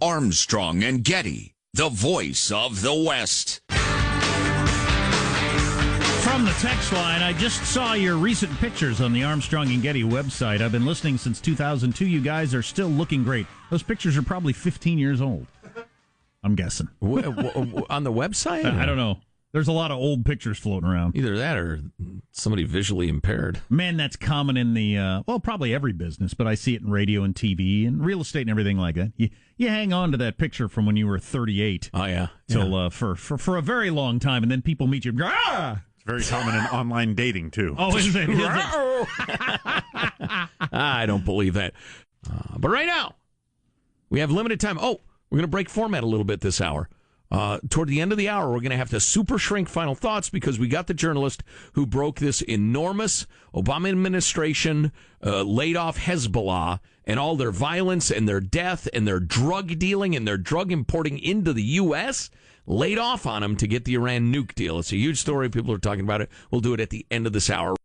Armstrong and Getty, the voice of the West. From the text line, I just saw your recent pictures on the Armstrong and Getty website. I've been listening since 2002. You guys are still looking great. Those pictures are probably 15 years old, I'm guessing. On the website? I don't know. There's a lot of old pictures floating around. Either that or somebody visually impaired. Man, that's common in the, probably every business, but I see it in radio and TV and real estate and everything like that. You hang on to that picture from when you were 38. Oh, yeah. Till, for a very long time, and then people meet you. Ah! Very common in online dating, too. Oh, is it? I don't believe that. But right now, we have limited time. Oh, we're going to break format a little bit this hour. Toward the end of the hour, we're going to have to super shrink final thoughts because we got the journalist who broke this enormous Obama administration laid off Hezbollah and all their violence and their death and their drug dealing and their drug importing into the U.S., laid off on them to get the Iran nuke deal. It's a huge story. People are talking about it. We'll do it at the end of this hour.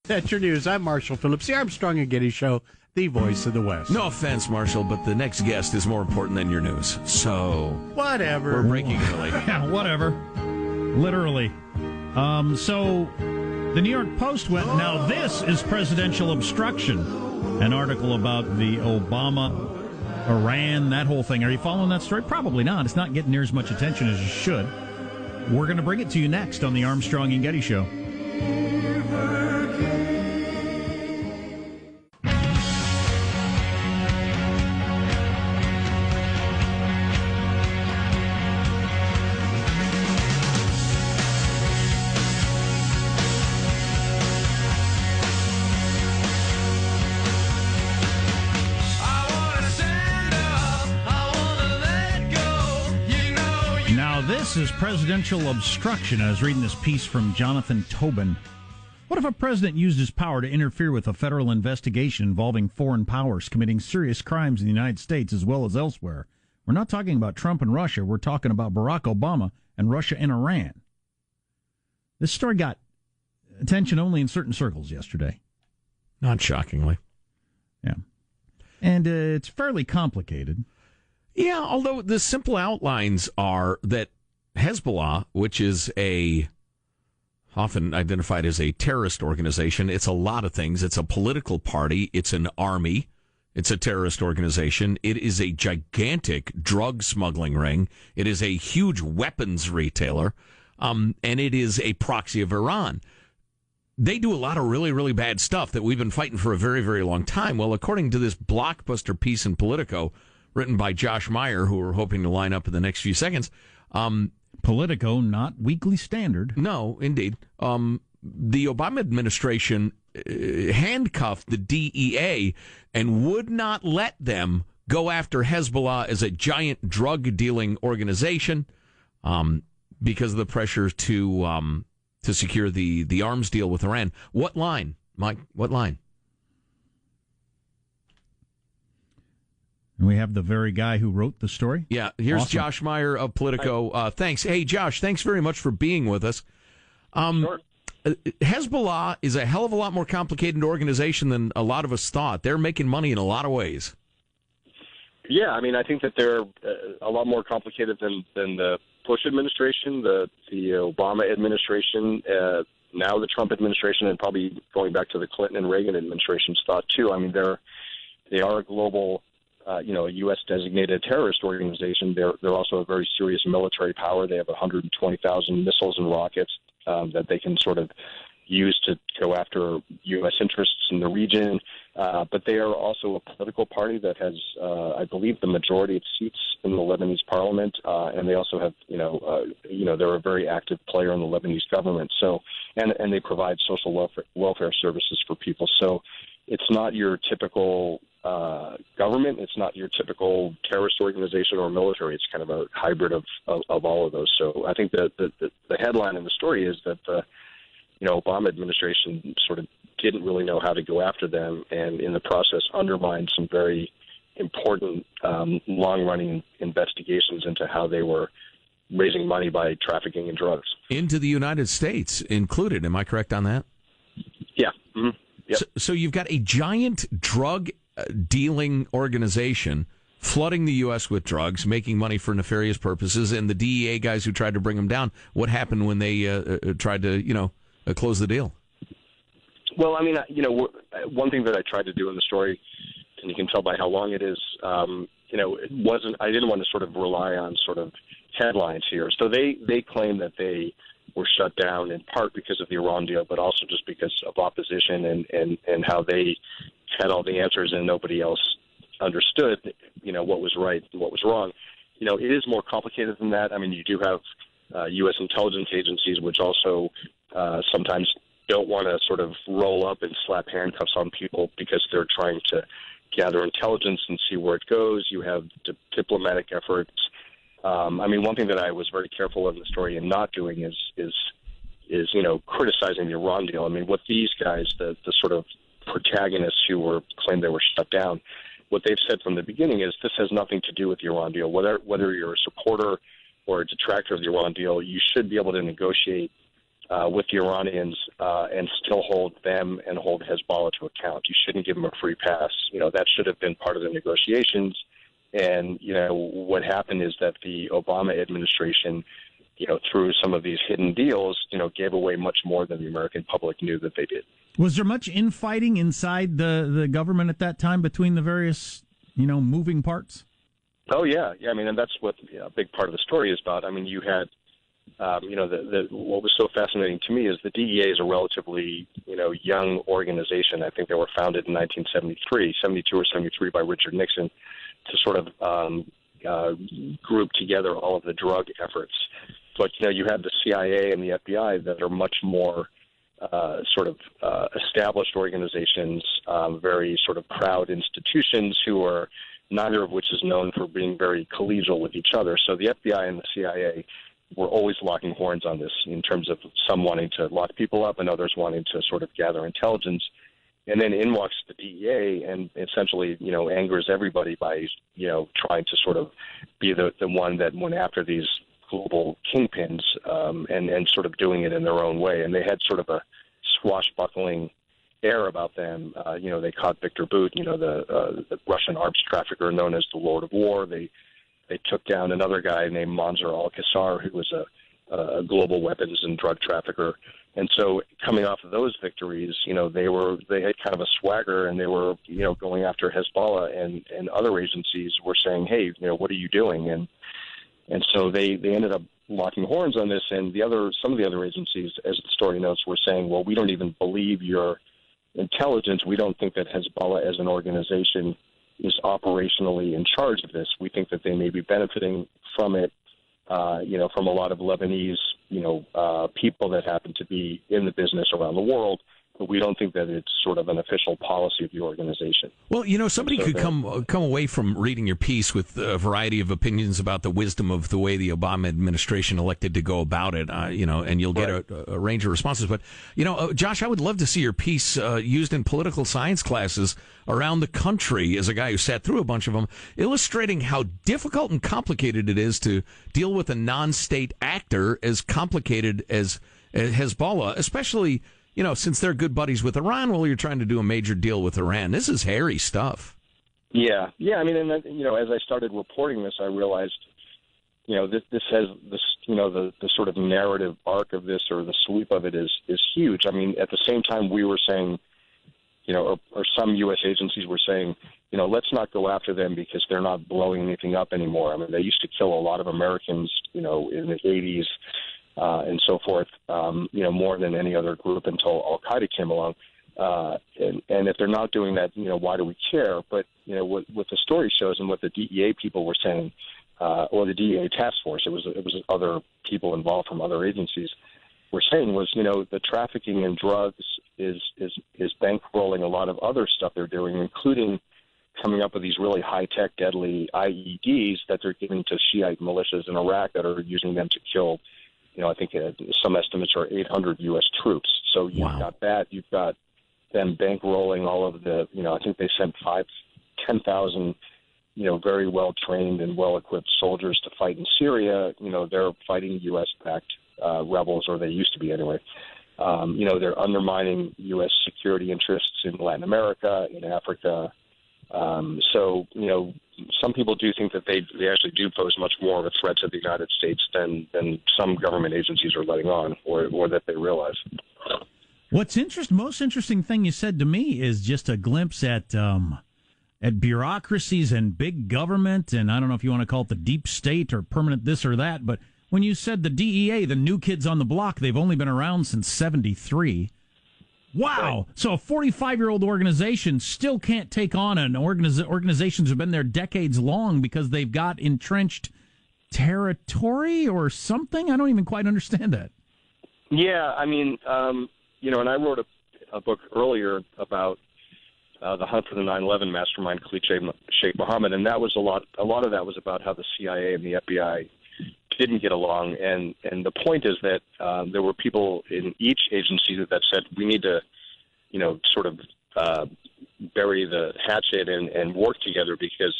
That's your news. I'm Marshall Phillips, the Armstrong and Getty Show, the voice of the West. No offense, Marshall, but the next guest is more important than your news. So, whatever. We're breaking early. Yeah, whatever. Literally. So, the New York Post went, now this is presidential obstruction. An article about the Obama, Iran, that whole thing. Are you following that story? Probably not. It's not getting near as much attention as it should. We're going to bring it to you next on the Armstrong and Getty Show. This is presidential obstruction. I was reading this piece from Jonathan Tobin. What if a president used his power to interfere with a federal investigation involving foreign powers committing serious crimes in the United States as well as elsewhere? We're not talking about Trump and Russia. We're talking about Barack Obama and Russia and Iran. This story got attention only in certain circles yesterday. Not shockingly. Yeah. And it's fairly complicated. Yeah, although the simple outlines are that Hezbollah, which is often identified as a terrorist organization, it's a lot of things. It's a political party. It's an army. It's a terrorist organization. It is a gigantic drug smuggling ring. It is a huge weapons retailer. And it is a proxy of Iran. They do a lot of really, really bad stuff that we've been fighting for a very, very long time. Well, according to this blockbuster piece in Politico, written by Josh Meyer, who we're hoping to line up in the next few seconds. Politico, not Weekly Standard. No, indeed. The Obama administration handcuffed the DEA and would not let them go after Hezbollah as a giant drug-dealing organization because of the pressure to secure the arms deal with Iran. What line, Mike? What line? And we have the very guy who wrote the story. Yeah, here's awesome. Josh Meyer of Politico. Thanks. Hey, Josh, thanks very much for being with us. Sure. Hezbollah is a hell of a lot more complicated organization than a lot of us thought. They're making money in a lot of ways. Yeah, I mean, I think that they're a lot more complicated than the Bush administration, the Obama administration, now the Trump administration, and probably going back to the Clinton and Reagan administration's thought too. I mean, they are a global, a U.S. designated terrorist organization. They're also a very serious military power. They have 120,000 missiles and rockets that they can sort of use to go after U.S. interests in the region. But they are also a political party that has, I believe, the majority of seats in the Lebanese parliament. And they also have, they're a very active player in the Lebanese government. So, and they provide social welfare services for people. So it's not your typical government. It's not your typical terrorist organization or military. It's kind of a hybrid of all of those. So I think that the headline in the story is that the Obama administration sort of didn't really know how to go after them, and in the process undermined some very important long-running investigations into how they were raising money by trafficking in drugs. Into the United States included. Am I correct on that? Yeah. Mm-hmm. Yep. So you've got a giant drug dealing organization flooding the U.S. with drugs, making money for nefarious purposes, and the DEA guys who tried to bring them down. What happened when they tried to, close the deal? Well, I mean, one thing that I tried to do in the story, and you can tell by how long it is, it wasn't. I didn't want to sort of rely on sort of headlines here. So they claim that they were shut down in part because of the Iran deal, but also just because of opposition and how they had all the answers and nobody else understood, what was right and what was wrong. It is more complicated than that. I mean, you do have U.S. intelligence agencies, which also sometimes don't want to sort of roll up and slap handcuffs on people because they're trying to gather intelligence and see where it goes. You have diplomatic efforts. One thing that I was very careful in the story in not doing is criticizing the Iran deal. I mean, what these guys, the sort of protagonists who claimed they were shut down, what they've said from the beginning is this has nothing to do with the Iran deal. Whether you're a supporter or a detractor of the Iran deal, you should be able to negotiate with the Iranians and still hold them and hold Hezbollah to account. You shouldn't give them a free pass. That should have been part of the negotiations. And, what happened is that the Obama administration, through some of these hidden deals, gave away much more than the American public knew that they did. Was there much infighting inside the government at that time between the various, moving parts? Oh, yeah. I mean, and that's what a big part of the story is about. I mean, you had, what was so fascinating to me is the DEA is a relatively, young organization. I think they were founded in 1973, 72 or 73 by Richard Nixon to sort of group together all of the drug efforts. But, you have the CIA and the FBI that are much more established organizations, very sort of proud institutions who are neither of which is known for being very collegial with each other. So the FBI and the CIA were always locking horns on this in terms of some wanting to lock people up and others wanting to sort of gather intelligence. And then in walks the DEA and essentially, angers everybody by, trying to sort of be the one that went after these global kingpins and sort of doing it in their own way. And they had sort of a swashbuckling air about them. They caught Victor Bout, the Russian arms trafficker known as the Lord of War. They took down another guy named Mansour al-Qassar, who was a global weapons and drug trafficker. And so coming off of those victories, they had kind of a swagger, and they were, going after Hezbollah and other agencies were saying, hey, what are you doing? And so they ended up locking horns on this. And some of the other agencies, as the story notes, were saying, well, we don't even believe your intelligence. We don't think that Hezbollah as an organization is operationally in charge of this. We think that they may be benefiting from it, from a lot of Lebanese, people that happen to be in the business around the world, but we don't think that it's sort of an official policy of the organization. Well, somebody could come away from reading your piece with a variety of opinions about the wisdom of the way the Obama administration elected to go about it, and you'll get a range of responses. But, Josh, I would love to see your piece used in political science classes around the country as a guy who sat through a bunch of them, illustrating how difficult and complicated it is to deal with a non-state actor as complicated as Hezbollah, especially since they're good buddies with Iran, you're trying to do a major deal with Iran. This is hairy stuff. Yeah. I mean, and as I started reporting this, I realized, this has this, the sort of narrative arc of this or the sweep of it is huge. I mean, at the same time, we were saying, or some U.S. agencies were saying, let's not go after them because they're not blowing anything up anymore. I mean, they used to kill a lot of Americans, in the 80s. And so forth, more than any other group until Al-Qaeda came along. And if they're not doing that, why do we care? But, what the story shows and what the DEA people were saying, or the DEA task force, it was other people involved from other agencies, were saying was, the trafficking in drugs is bankrolling a lot of other stuff they're doing, including coming up with these really high-tech, deadly IEDs that they're giving to Shiite militias in Iraq that are using them to kill I think some estimates are 800 U.S. troops. So you've got that. You've got them bankrolling all of the, I think they sent 10,000, very well-trained and well-equipped soldiers to fight in Syria. They're fighting U.S.-backed rebels, or they used to be anyway. They're undermining U.S. security interests in Latin America, in Africa. So, some people do think that they actually do pose much more of a threat to the United States than some government agencies are letting on, or that they realize. What's most interesting thing you said to me is just a glimpse at bureaucracies and big government, and I don't know if you want to call it the deep state or permanent this or that, but when you said the DEA, the new kids on the block, they've only been around since 73. Wow. Right. So a 45-year-old organization still can't take on an organizations who've been there decades long because they've got entrenched territory or something? I don't even quite understand that. Yeah, I mean, and I wrote a book earlier about the hunt for the 9/11 mastermind, Khalid Sheikh Mohammed, and that was a lot of that was about how the CIA and the FBI didn't get along, and the point is that there were people in each agency that said we need to, sort of bury the hatchet and work together because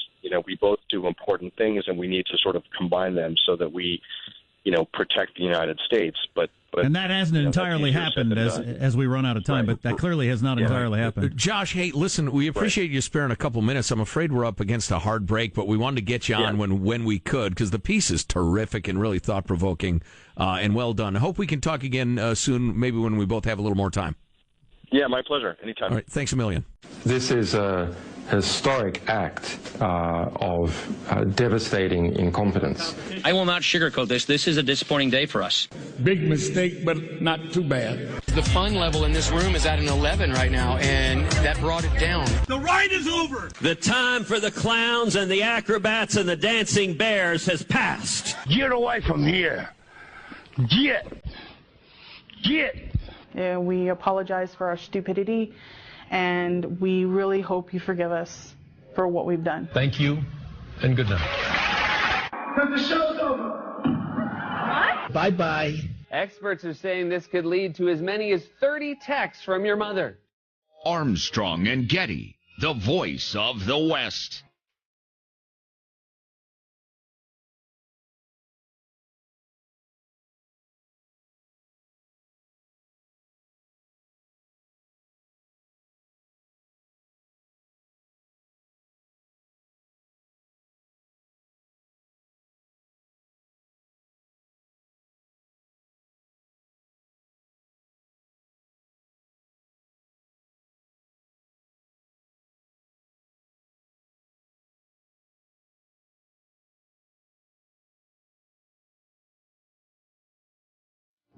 we both do important things and we need to sort of combine them so that we protect the United States. But and that hasn't entirely happened as we run out of time, but that clearly has not entirely happened. Josh, hey, listen, we appreciate you sparing a couple minutes. I'm afraid we're up against a hard break, but we wanted to get you on when we could because the piece is terrific and really thought-provoking and well done. I hope we can talk again soon, maybe when we both have a little more time. Yeah, my pleasure. Anytime. All right, thanks a million. This is a historic act of devastating incompetence. I will not sugarcoat this. This is a disappointing day for us. Big mistake, but not too bad. The fun level in this room is at an 11 right now, and that brought it down. The ride is over. The time for the clowns and the acrobats and the dancing bears has passed. Get away from here. Get. We apologize for our stupidity, and we really hope you forgive us for what we've done. Thank you, and good night. Because the show's over. What? Bye-bye. Experts are saying this could lead to as many as 30 texts from your mother. Armstrong and Getty, the voice of the West.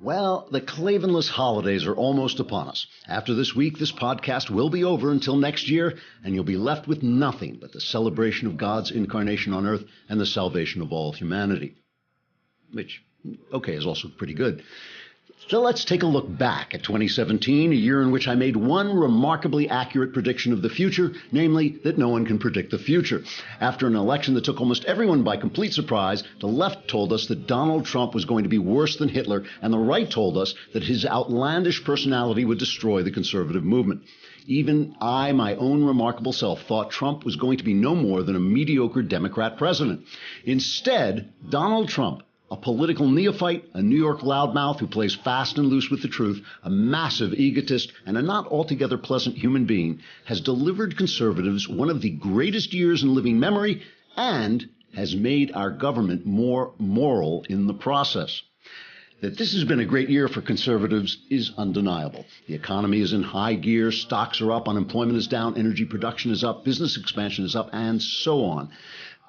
Well, the Klavanless holidays are almost upon us. After this week, this podcast will be over until next year, and you'll be left with nothing but the celebration of God's incarnation on earth and the salvation of all humanity. Which, okay, is also pretty good. So let's take a look back at 2017, a year in which I made one remarkably accurate prediction of the future, namely that no one can predict the future. After an election that took almost everyone by complete surprise, the left told us that Donald Trump was going to be worse than Hitler, and the right told us that his outlandish personality would destroy the conservative movement. Even I, my own remarkable self, thought Trump was going to be no more than a mediocre Democrat president. Instead, Donald Trump, a political neophyte, a New York loudmouth who plays fast and loose with the truth, a massive egotist, and a not altogether pleasant human being, has delivered conservatives one of the greatest years in living memory and has made our government more moral in the process. That this has been a great year for conservatives is undeniable. The economy is in high gear, stocks are up, unemployment is down, energy production is up, business expansion is up, and so on.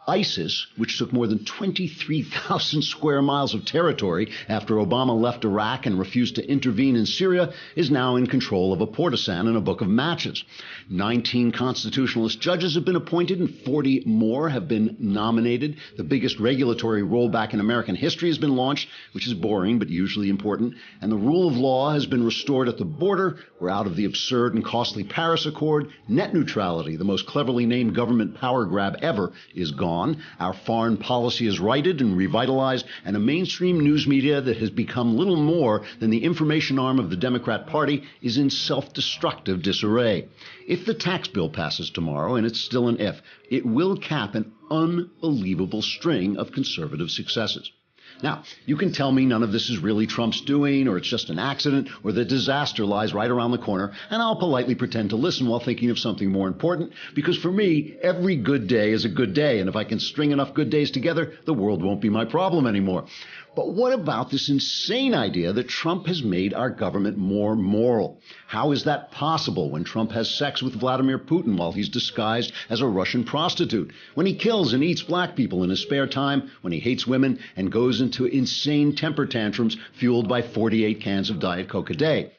ISIS, which took more than 23,000 square miles of territory after Obama left Iraq and refused to intervene in Syria, is now in control of a portisan and a book of matches. 19 constitutionalist judges have been appointed and 40 more have been nominated. The biggest regulatory rollback in American history has been launched, which is boring but usually important, and the rule of law has been restored at the border. We're out of the absurd and costly Paris Accord. Net neutrality, the most cleverly named government power grab ever, is gone. Our foreign policy is righted and revitalized, and a mainstream news media that has become little more than the information arm of the Democrat Party is in self-destructive disarray. If the tax bill passes tomorrow, and it's still an if, it will cap an unbelievable string of conservative successes. Now, you can tell me none of this is really Trump's doing, or it's just an accident, or the disaster lies right around the corner, and I'll politely pretend to listen while thinking of something more important, because for me, every good day is a good day, and if I can string enough good days together, the world won't be my problem anymore. But what about this insane idea that Trump has made our government more moral? How is that possible when Trump has sex with Vladimir Putin while he's disguised as a Russian prostitute? When he kills and eats black people in his spare time? When he hates women and goes into insane temper tantrums fueled by 48 cans of Diet Coke a day?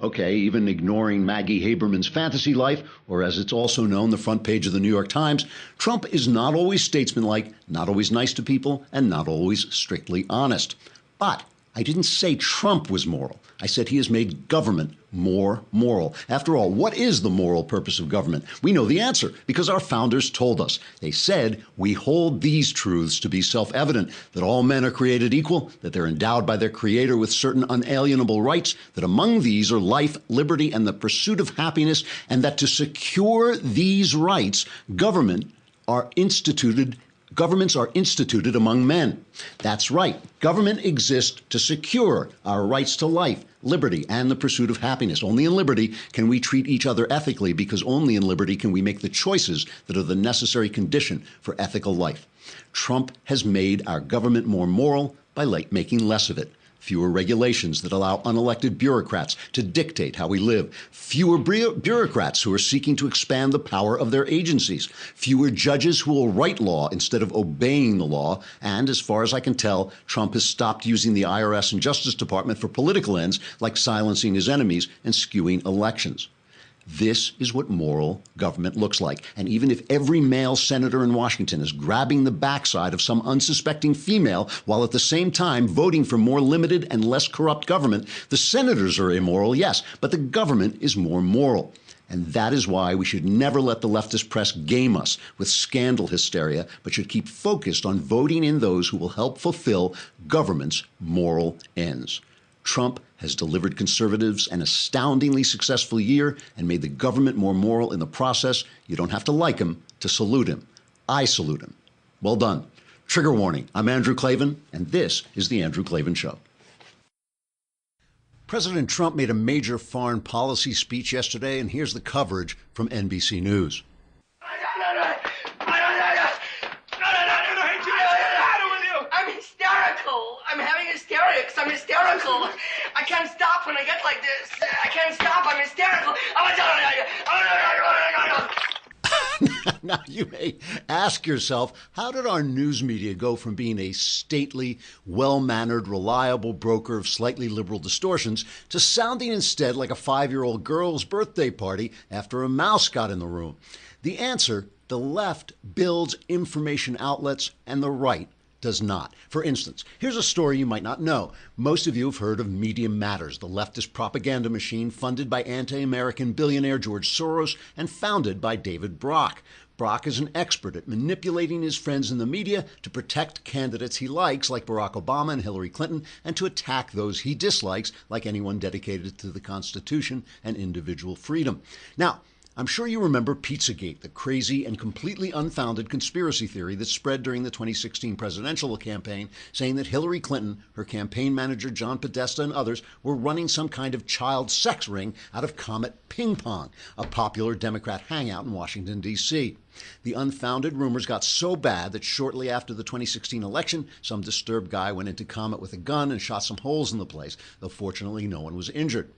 Okay, even ignoring Maggie Haberman's fantasy life, or as it's also known, the front page of the New York Times, Trump is not always statesmanlike, not always nice to people, and not always strictly honest. But I didn't say Trump was moral. I said he has made government more moral. After all, what is the moral purpose of government? We know the answer because our founders told us. They said, we hold these truths to be self-evident, that all men are created equal, that they're endowed by their creator with certain unalienable rights, that among these are life, liberty, and the pursuit of happiness, and that to secure these rights, governments are instituted among men. That's right. Government exists to secure our rights to life, liberty, and the pursuit of happiness. Only in liberty can we treat each other ethically, because only in liberty can we make the choices that are the necessary condition for ethical life. Trump has made our government more moral by making less of it. Fewer regulations that allow unelected bureaucrats to dictate how we live. Fewer bureaucrats who are seeking to expand the power of their agencies. Fewer judges who will write law instead of obeying the law. And as far as I can tell, Trump has stopped using the IRS and Justice Department for political ends, like silencing his enemies and skewing elections. This is what moral government looks like. And even if every male senator in Washington is grabbing the backside of some unsuspecting female while at the same time voting for more limited and less corrupt government, the senators are immoral, yes, but the government is more moral. And that is why we should never let the leftist press game us with scandal hysteria, but should keep focused on voting in those who will help fulfill government's moral ends. Trump has delivered conservatives an astoundingly successful year and made the government more moral in the process. You don't have to like him to salute him. I salute him. Well done. Trigger warning. I'm Andrew Klavan, and this is The Andrew Klavan Show. President Trump made a major foreign policy speech yesterday, and here's the coverage from NBC News. I'm having hysterics. I'm hysterical. I can't stop when I get like this. I can't stop. I'm hysterical. Now, you may ask yourself, how did our news media go from being a stately, well-mannered, reliable broker of slightly liberal distortions to sounding instead like a 5-year-old girl's birthday party after a mouse got in the room? The answer, the left builds information outlets and the right does not. For instance, here's a story you might not know. Most of you have heard of Media Matters, the leftist propaganda machine funded by anti-American billionaire George Soros and founded by David Brock. Brock is an expert at manipulating his friends in the media to protect candidates he likes, like Barack Obama and Hillary Clinton, and to attack those he dislikes, like anyone dedicated to the Constitution and individual freedom. Now, I'm sure you remember Pizzagate, the crazy and completely unfounded conspiracy theory that spread during the 2016 presidential campaign, saying that Hillary Clinton, her campaign manager John Podesta, and others were running some kind of child sex ring out of Comet Ping Pong, a popular Democrat hangout in Washington, D.C. The unfounded rumors got so bad that shortly after the 2016 election, some disturbed guy went into Comet with a gun and shot some holes in the place, though fortunately no one was injured.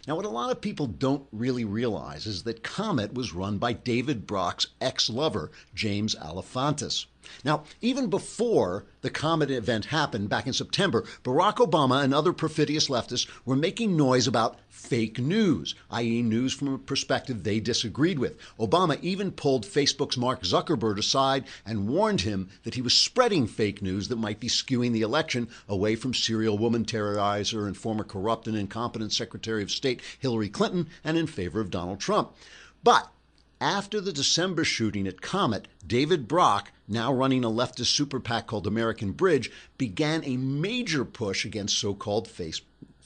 Now, what a lot of people don't really realize is that Comet was run by David Brock's ex-lover, James Alefantis. Now, even before the Comet event happened back in September, Barack Obama and other perfidious leftists were making noise about fake news, i.e. news from a perspective they disagreed with. Obama even pulled Facebook's Mark Zuckerberg aside and warned him that he was spreading fake news that might be skewing the election away from serial woman terrorizer and former corrupt and incompetent Secretary of State Hillary Clinton and in favor of Donald Trump. But after the December shooting at Comet, David Brock, now running a leftist super PAC called American Bridge, began a major push against so-called fake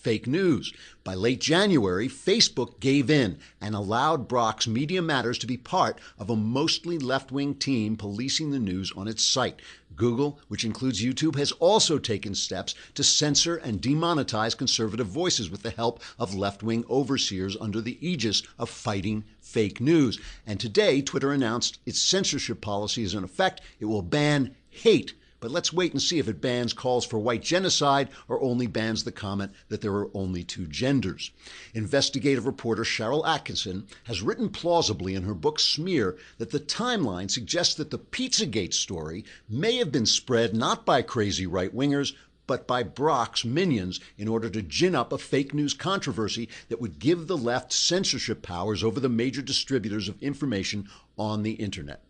fake news. By late January, Facebook gave in and allowed Brock's Media Matters to be part of a mostly left-wing team policing the news on its site. Google, which includes YouTube, has also taken steps to censor and demonetize conservative voices with the help of left-wing overseers under the aegis of fighting fake news. And today, Twitter announced its censorship policy is in effect. It will ban hate. But let's wait and see if it bans calls for white genocide or only bans the comment that there are only two genders. Investigative reporter Cheryl Atkinson has written plausibly in her book Smear that the timeline suggests that the Pizzagate story may have been spread not by crazy right-wingers, but by Brock's minions in order to gin up a fake news controversy that would give the left censorship powers over the major distributors of information on the internet.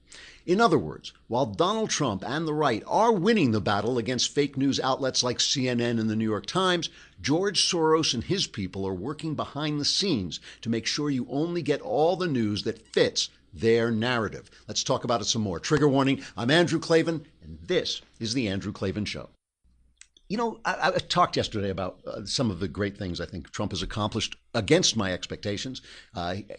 In other words, while Donald Trump and the right are winning the battle against fake news outlets like CNN and the New York Times, George Soros and his people are working behind the scenes to make sure you only get all the news that fits their narrative. Let's talk about it some more. Trigger warning, I'm Andrew Klavan, and this is The Andrew Klavan Show. You know, I talked yesterday about some of the great things I think Trump has accomplished against my expectations.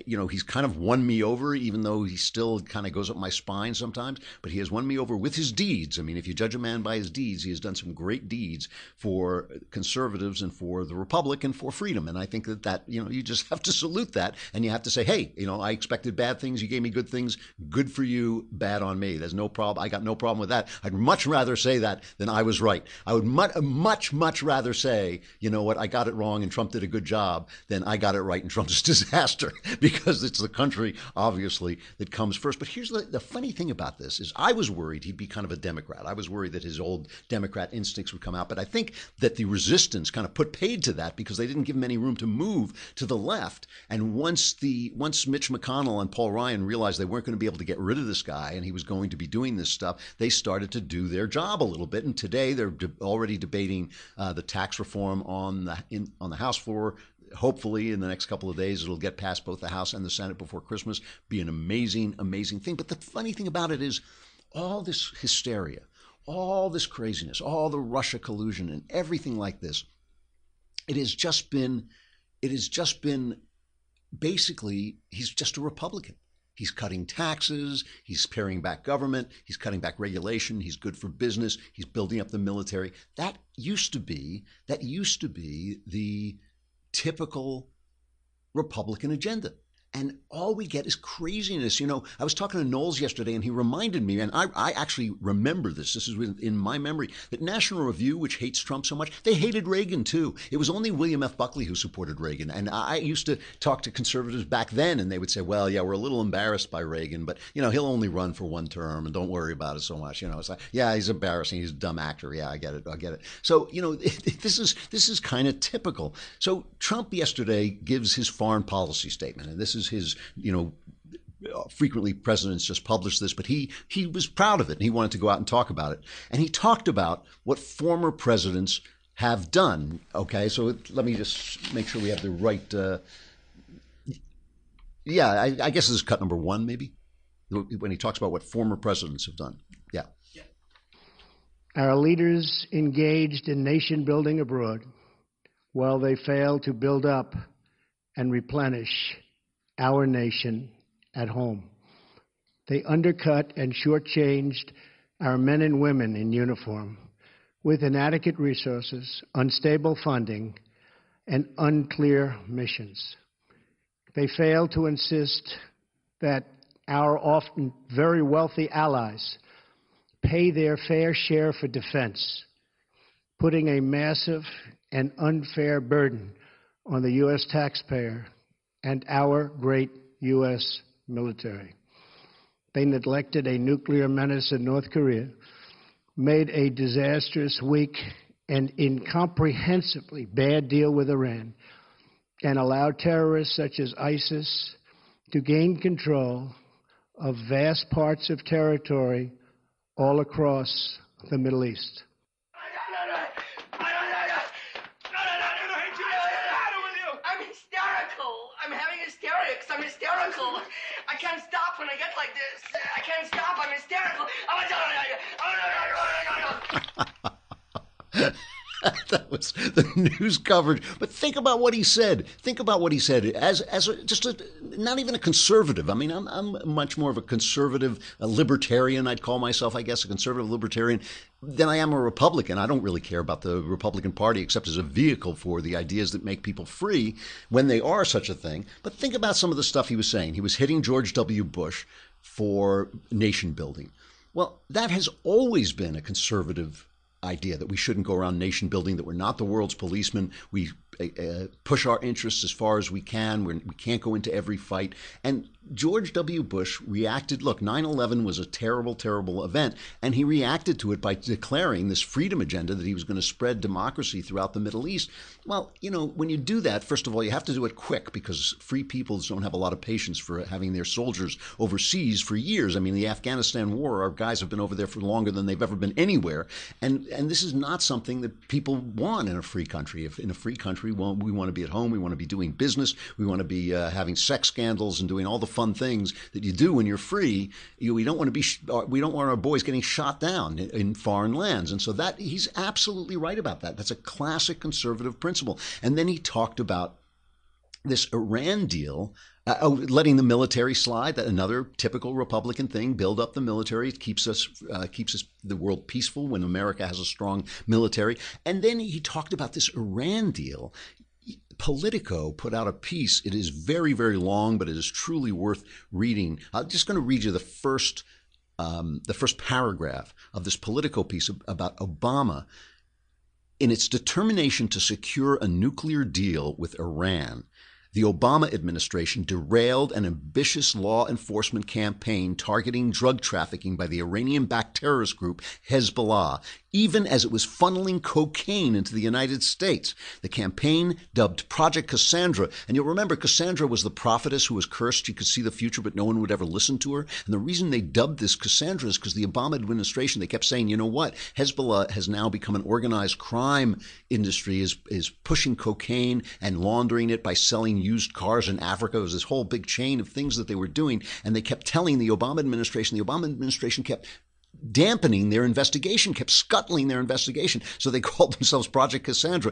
He's kind of won me over, even though he still kind of goes up my spine sometimes. But he has won me over with his deeds. I mean, if you judge a man by his deeds, he has done some great deeds for conservatives and for the Republic and for freedom. And I think that you just have to salute that. And you have to say, hey, I expected bad things. You gave me good things. Good for you. Bad on me. There's no problem. I got no problem with that. I'd much rather say that than I was right. I would much rather say, you know what, I got it wrong and Trump did a good job than I got it right and Trump's a disaster, because it's the country, obviously, that comes first. But here's the funny thing about this is I was worried he'd be kind of a Democrat. I was worried that his old Democrat instincts would come out. But I think that the resistance kind of put paid to that because they didn't give him any room to move to the left. And once Mitch McConnell and Paul Ryan realized they weren't going to be able to get rid of this guy and he was going to be doing this stuff, they started to do their job a little bit. And today they're already debating the tax reform on the House floor. Hopefully, in the next couple of days, it'll get past both the House and the Senate before Christmas. Be an amazing, amazing thing. But the funny thing about it is all this hysteria, all this craziness, all the Russia collusion and everything like this, it has just been basically, he's just a Republican. He's cutting taxes, he's paring back government, he's cutting back regulation, he's good for business, he's building up the military. That used to be the typical Republican agenda. And all we get is craziness. I was talking to Knowles yesterday, and he reminded me, and I actually remember this. This is in my memory, that National Review, which hates Trump so much, they hated Reagan, too. It was only William F. Buckley who supported Reagan. And I used to talk to conservatives back then, and they would say, well, yeah, we're a little embarrassed by Reagan, but, he'll only run for one term, and don't worry about it so much. It's like, yeah, he's embarrassing. He's a dumb actor. Yeah, I get it. So, this is kind of typical. So Trump yesterday gives his foreign policy statement, and this is his, frequently presidents just publish this, but he was proud of it and he wanted to go out and talk about it. And he talked about what former presidents have done. Okay, so let me just make sure we have the right. I guess this is cut number 1, maybe, when he talks about what former presidents have done. Yeah. Our leaders engaged in nation building abroad while they failed to build up and replenish our nation at home. They undercut and shortchanged our men and women in uniform with inadequate resources, unstable funding, and unclear missions. They failed to insist that our often very wealthy allies pay their fair share for defense, putting a massive and unfair burden on the U.S. taxpayer and our great U.S. military. They neglected a nuclear menace in North Korea, made a disastrous, weak, and incomprehensibly bad deal with Iran, and allowed terrorists such as ISIS to gain control of vast parts of territory all across the Middle East. I'm hysterical. I can't stop when I get like this. I can't stop. I'm hysterical. That was the news coverage. But think about what he said. Think about what he said as not even a conservative. I mean, I'm much more of a conservative, a libertarian. I'd call myself, I guess, a conservative libertarian than I am a Republican. I don't really care about the Republican Party except as a vehicle for the ideas that make people free when they are such a thing. But think about some of the stuff he was saying. He was hitting George W. Bush for nation building. Well, that has always been a conservative idea, that we shouldn't go around nation building, that we're not the world's policemen. We push our interests as far as we can. We can't go into every fight. And George W. Bush reacted. Look, 9/11 was a terrible, terrible event, and he reacted to it by declaring this freedom agenda that he was going to spread democracy throughout the Middle East. Well, you know, when you do that, first of all, you have to do it quick because free peoples don't have a lot of patience for having their soldiers overseas for years. I mean, the Afghanistan war, our guys have been over there for longer than they've ever been anywhere. And this is not something that people want in a free country. If in a free country, well, we want to be at home, we want to be doing business, we want to be having sex scandals and doing all the fun things that you do when you're free. We don't want our boys getting shot down in foreign lands. And so that he's absolutely right about that. That's a classic conservative principle. And then he talked about this Iran deal, letting the military slide. That another typical Republican thing. Build up the military. It keeps us the world peaceful when America has a strong military. And then he talked about this Iran deal. Politico put out a piece. It is very, very long, but it is truly worth reading. I'm just going to read you the first paragraph of this Politico piece about Obama. In its determination to secure a nuclear deal with Iran, the Obama administration derailed an ambitious law enforcement campaign targeting drug trafficking by the Iranian-backed terrorist group Hezbollah, even as it was funneling cocaine into the United States. The campaign, dubbed Project Cassandra, and you'll remember Cassandra was the prophetess who was cursed. She could see the future, but no one would ever listen to her. And the reason they dubbed this Cassandra is because the Obama administration, they kept saying, you know what, Hezbollah has now become an organized crime industry, is pushing cocaine and laundering it by selling used cars in Africa. It was this whole big chain of things that they were doing. And they kept telling the Obama administration kept dampening their investigation, kept scuttling their investigation. So they called themselves Project Cassandra.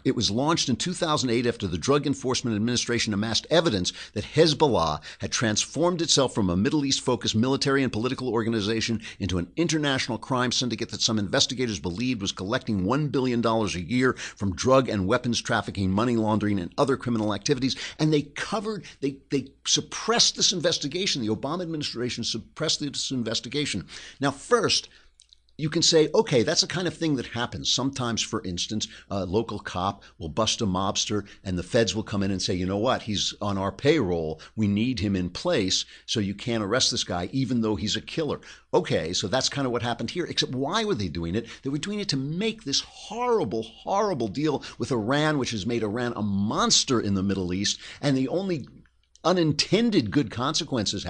It was launched in 2008 after the Drug Enforcement Administration amassed evidence that Hezbollah had transformed itself from a Middle East-focused military and political organization into an international crime syndicate that some investigators believed was collecting $1 billion a year from drug and weapons trafficking, money laundering, and other criminal activities. And they suppressed this investigation. The Obama administration suppressed this investigation. Now, first, you can say, okay, that's the kind of thing that happens. Sometimes, for instance, a local cop will bust a mobster and the feds will come in and say, you know what, he's on our payroll. We need him in place, so you can't arrest this guy even though he's a killer. Okay, so that's kind of what happened here. Except why were they doing it? They were doing it to make this horrible, horrible deal with Iran, which has made Iran a monster in the Middle East. And the only unintended good consequences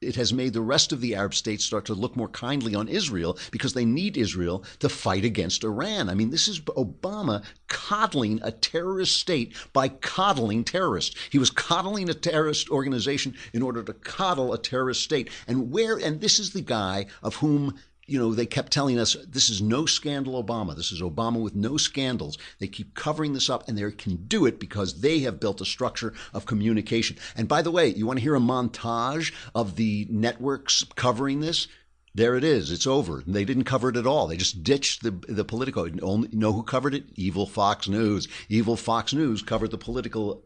it has made the rest of the Arab states start to look more kindly on Israel because they need Israel to fight against Iran. I mean, this is Obama coddling a terrorist state by coddling terrorists. He was coddling a terrorist organization in order to coddle a terrorist state. And this is the guy of whom, you know, they kept telling us this is no scandal Obama. This is Obama with no scandals. They keep covering this up, and they can do it because they have built a structure of communication. And by the way, you want to hear a montage of the networks covering this? There it is. It's over. They didn't cover it at all. They just ditched the Politico. You know who covered it? Evil Fox News. Evil Fox News covered the political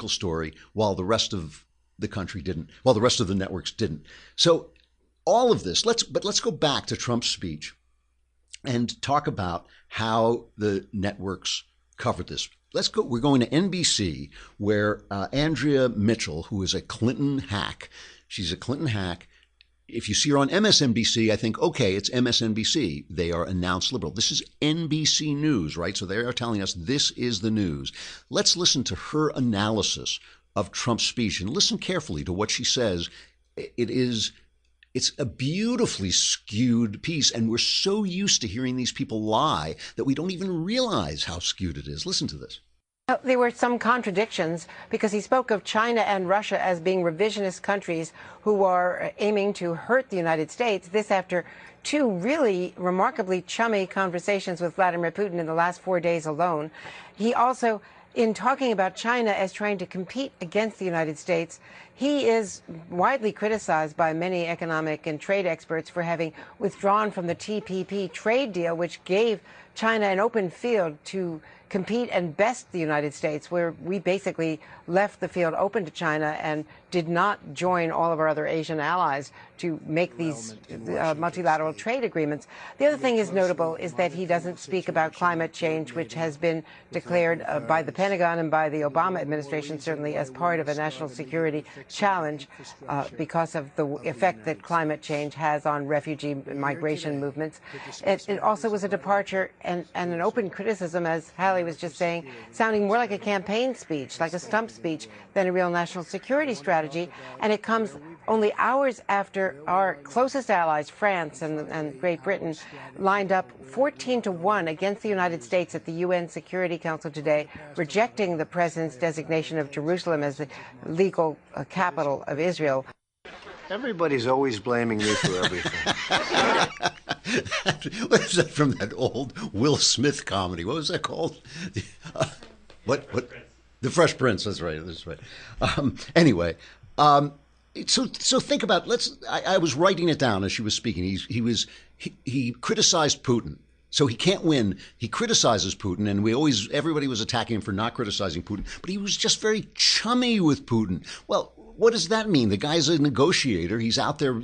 story while the rest of the country didn't. While the rest of the networks didn't. So all of this, let's go back to Trump's speech and talk about how the networks covered this. We're going to NBC, where Andrea Mitchell, who is a Clinton hack, she's a Clinton hack. If you see her on MSNBC, I think, okay, it's MSNBC. They are announced liberal. This is NBC News, right? So they are telling us this is the news. Let's listen to her analysis of Trump's speech and listen carefully to what she says. It's a beautifully skewed piece, and we're so used to hearing these people lie that we don't even realize how skewed it is. Listen to this. There were some contradictions because he spoke of China and Russia as being revisionist countries who are aiming to hurt the United States. This after two really remarkably chummy conversations with Vladimir Putin in the last 4 days alone. He also, in talking about China as trying to compete against the United States, he is widely criticized by many economic and trade experts for having withdrawn from the TPP trade deal, which gave China an open field to compete and best the United States, where we basically left the field open to China and did not join all of our other Asian allies to make these multilateral trade agreements. The other thing is notable is that he doesn't speak about climate change, which has been declared by the Pentagon and by the Obama administration certainly as part of a national security challenge because of the effect that climate change has on refugee migration movements. It also was a departure and an open criticism, as Hallie was just saying, sounding more like a campaign speech, like a stump speech, than a real national security strategy. And it comes only hours after our closest allies, France and Great Britain, lined up 14-1 against the United States at the UN Security Council today, rejecting the president's designation of Jerusalem as the legal capital of Israel. Everybody's always blaming me for everything. What is that from that old Will Smith comedy? What was that called? What? The Fresh Prince. That's right. That's right. Anyway, so think about. I was writing it down as she was speaking. He criticized Putin. So he can't win. He criticizes Putin, and everybody was attacking him for not criticizing Putin, but he was just very chummy with Putin. Well, what does that mean? The guy's a negotiator. He's out there,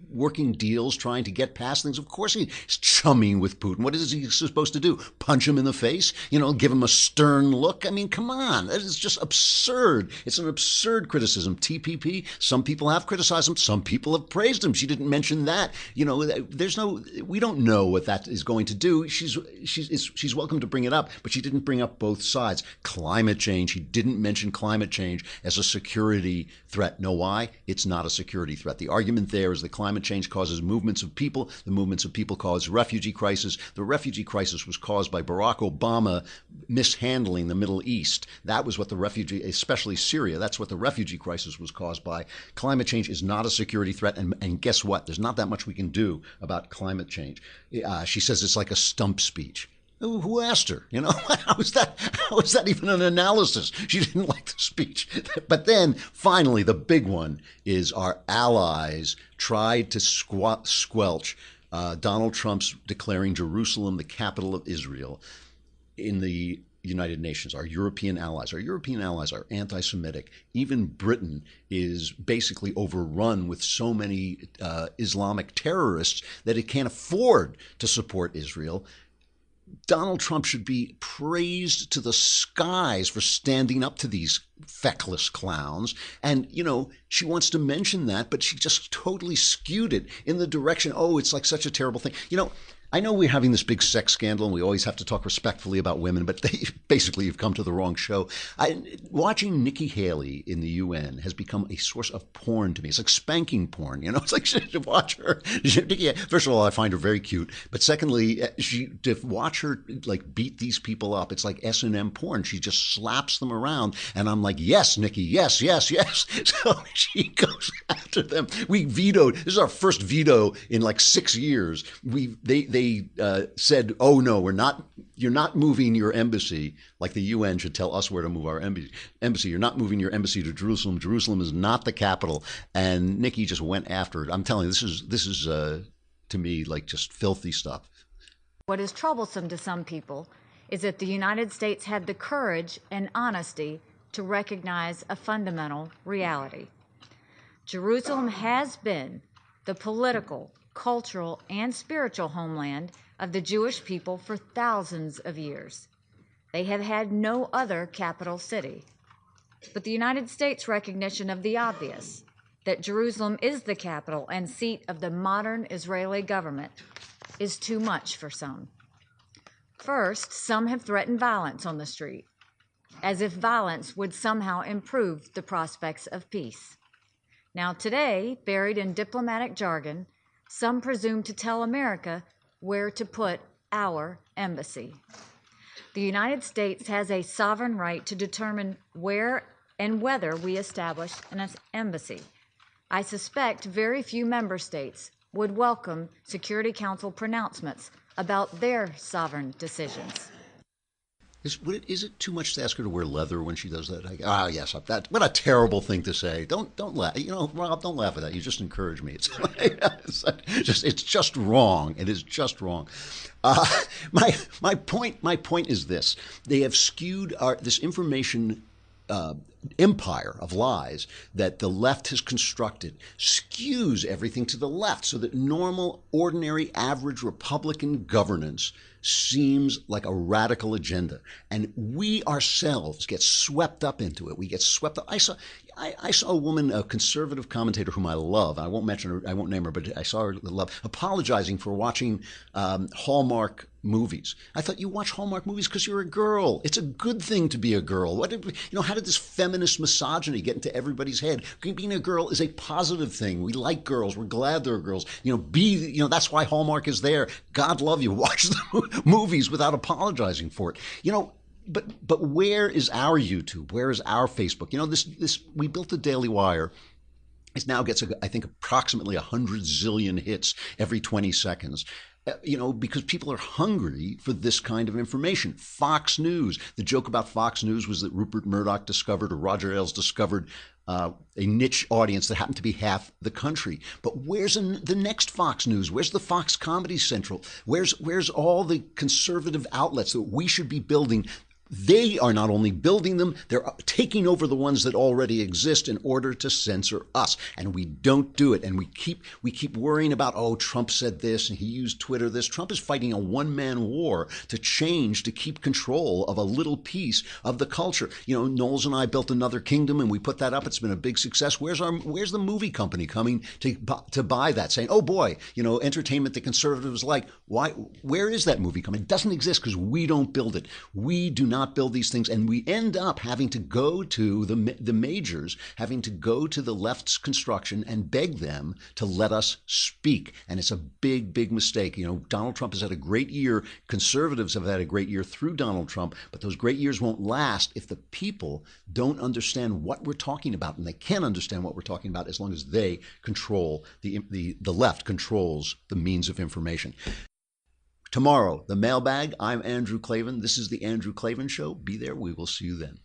working deals, trying to get past things. Of course he's chumming with Putin. What is he supposed to do? Punch him in the face? Give him a stern look? I mean, come on. That is just absurd. It's an absurd criticism. TPP, some people have criticized him. Some people have praised him. She didn't mention that. We don't know what that is going to do. She's welcome to bring it up, but she didn't bring up both sides. Climate change. He didn't mention climate change as a security threat. Know why? It's not a security threat. The argument there is that climate change causes movements of people. The movements of people cause refugee crisis. The refugee crisis was caused by Barack Obama mishandling the Middle East. That was what the refugee, especially Syria, that's what the refugee crisis was caused by. Climate change is not a security threat. And guess what? There's not that much we can do about climate change. She says it's like a stump speech. Who asked her? How is that even an analysis? She didn't like the speech. But then finally, the big one is our allies tried to squelch Donald Trump's declaring Jerusalem the capital of Israel in the United Nations. Our European allies are anti-Semitic. Even Britain is basically overrun with so many Islamic terrorists that it can't afford to support Israel. Donald Trump should be praised to the skies for standing up to these feckless clowns. And, she wants to mention that, but she just totally skewed it in the direction, it's like such a terrible thing. I know we're having this big sex scandal and we always have to talk respectfully about women, but you've come to the wrong show. Watching Nikki Haley in the UN has become a source of porn to me. It's like spanking porn, It's like to watch her. First of all, I find her very cute, but secondly, to watch her like beat these people up, it's like S&M porn. She just slaps them around, and I'm like, yes, Nikki, yes, yes, yes. So she goes after them. We vetoed. This is our first veto in like 6 years. They said, oh no, you're not moving your embassy, like the UN should tell us where to move our embassy. You're not moving your embassy to Jerusalem. Jerusalem is not the capital. And Nikki just went after it. I'm telling you, this is to me like just filthy stuff. What is troublesome to some people is that the United States had the courage and honesty to recognize a fundamental reality. Jerusalem has been the political, cultural, and spiritual homeland of the Jewish people for thousands of years. They have had no other capital city. But the United States' recognition of the obvious, that Jerusalem is the capital and seat of the modern Israeli government, is too much for some. First, some have threatened violence on the street, as if violence would somehow improve the prospects of peace. Now today, buried in diplomatic jargon, some presume to tell America where to put our embassy. The United States has a sovereign right to determine where and whether we establish an embassy. I suspect very few member states would welcome Security Council pronouncements about their sovereign decisions. Is it too much to ask her to wear leather when she does that? Yes. What a terrible thing to say. Don't laugh. Rob, don't laugh at that. You just encourage me. It's just wrong. It is just wrong. My point is this: they have skewed this information empire of lies that the left has constructed, skews everything to the left, so that normal, ordinary, average Republican governance seems like a radical agenda, and we ourselves get swept up into it. We get swept up. I saw a woman, a conservative commentator whom I love. I won't mention her. I won't name her, but I saw her love apologizing for watching Hallmark movies. I thought, you watch Hallmark movies because you're a girl. It's a good thing to be a girl. How did this feminist misogyny get into everybody's head? Being a girl is a positive thing. We like girls. We're glad they're girls. That's why Hallmark is there. God love you. Watch the movies without apologizing for it. But where is our YouTube? Where is our Facebook? This we built the Daily Wire. It now gets, I think, approximately 100 zillion hits every 20 seconds. Because people are hungry for this kind of information. Fox News. The joke about Fox News was that Rupert Murdoch discovered, or Roger Ailes discovered, a niche audience that happened to be half the country. But where's the next Fox News? Where's the Fox Comedy Central? Where's all the conservative outlets that we should be building? They are not only building them, they're taking over the ones that already exist in order to censor us. And we don't do it. And we keep worrying about, Trump said this and he used Twitter this. Trump is fighting a one-man war to keep control of a little piece of the culture. Knowles and I built Another Kingdom and we put that up. It's been a big success. Where's the movie company coming to buy that, saying, oh boy, entertainment the conservatives like? Why? Where is that movie coming? It doesn't exist because we don't build it. We do not build these things, and we end up having to go to the majors, having to go to the left's construction and beg them to let us speak. And it's a big, big mistake. Donald Trump has had a great year. Conservatives have had a great year through Donald Trump, but those great years won't last if the people don't understand what we're talking about. And they can understand what we're talking about as long as they control, the left controls the means of information. Tomorrow, the mailbag. I'm Andrew Klavan. This is the Andrew Klavan Show. Be there. We will see you then.